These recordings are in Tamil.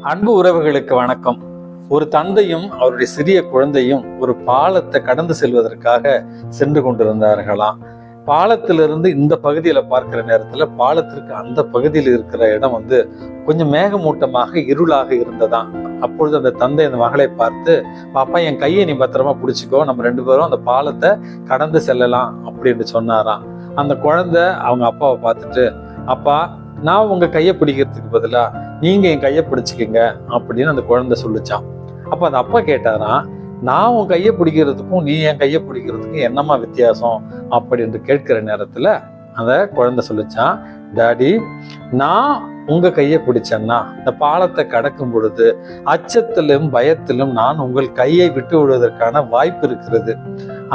அன்பு உறவுகளுக்கு வணக்கம். ஒரு தந்தையும் அவருடைய சிறிய குழந்தையும் ஒரு பாலத்தை கடந்து செல்வதற்காக சென்று கொண்டிருந்தார்களாம். பாலத்திலிருந்து இந்த பகுதியில பார்க்கிற நேரத்துல பாலத்திற்கு அந்த பகுதியில் இருக்கிற இடம் கொஞ்சம் மேகமூட்டமாக இருளாக இருந்ததாம். அப்பொழுது அந்த தந்தை அந்த மகளை பார்த்து, பாப்பா என் கையை நீ பத்திரமா பிடிச்சிக்கோ, நம்ம ரெண்டு பேரும் அந்த பாலத்தை கடந்து செல்லலாம் அப்படின்னு சொன்னாராம். அந்த குழந்தை அவங்க அப்பாவை பார்த்துட்டு, அப்பா நான் உங்க கையை பிடிக்கிறதுக்கு பதிலா நீங்க என் கையை பிடிச்சிக்கங்க அப்படின்னு அந்த குழந்தை சொல்லிச்சான். அப்ப அந்த அப்பா கேட்டாராம், நான் உன் கையை பிடிக்கிறதுக்கும் நீ என் கையை பிடிக்கிறதுக்கும் என்னமா வித்தியாசம் அப்படின்னு கேட்கிற நேரத்துல அந்த குழந்தை சொல்லிச்சான், டாடி நான் உங்க கையை பிடிச்சேன்னா இந்த பாலத்தை கடக்கும் பொழுது அச்சத்திலும் பயத்திலும் நான் உங்கள் கையை விட்டு விடுவதற்கான வாய்ப்பு இருக்கிறது.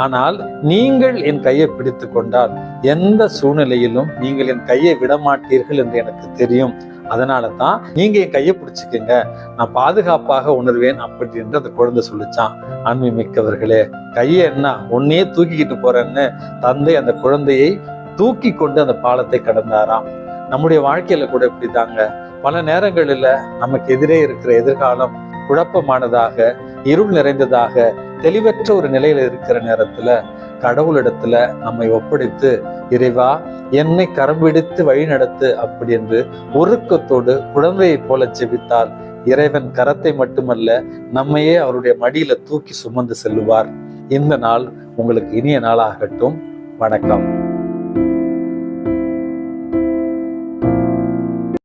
ஆனால் நீங்கள் என் கையை பிடித்து கொண்டால் எந்த சூழ்நிலையிலும் நீங்கள் என் கையை விடமாட்டீர்கள் என்று எனக்கு தெரியும். அதனால தான் நீங்க என் கையை பிடிச்சிக்கங்க, நான் பாதுகாப்பாக உணர்வேன் அப்படி என்று அந்த குழந்தை சொல்லிச்சான். ஆண்மை மிக்கவர்களே, கையை என்ன ஒன்னே தூக்கிக்கிட்டு போறேன்னு தந்தை அந்த குழந்தையை தூக்கி கொண்டு அந்த பாலத்தை கடந்தாராம். நம்முடைய வாழ்க்கையில கூட இப்படிதாங்க. பல நேரங்களில நமக்கு எதிரே இருக்கிற எதிர்காலம் குழப்பமானதாக, இருள் நிறைந்ததாக, தெளிவற்ற ஒரு நிலையில இருக்கிற நேரத்துல கடவுளிடத்துல நம்மை ஒப்படைத்து, இறைவா என்னை கரம் பிடித்து வழி நடத்து அப்படி என்று உருக்கத்தோடு குழந்தையை போல செபித்தால் இறைவன் கரத்தை மட்டுமல்ல நம்மையே அவருடைய மடியில தூக்கி சுமந்து செல்லுவார். இந்த நாள் உங்களுக்கு இனிய நாளாகட்டும். வணக்கம்.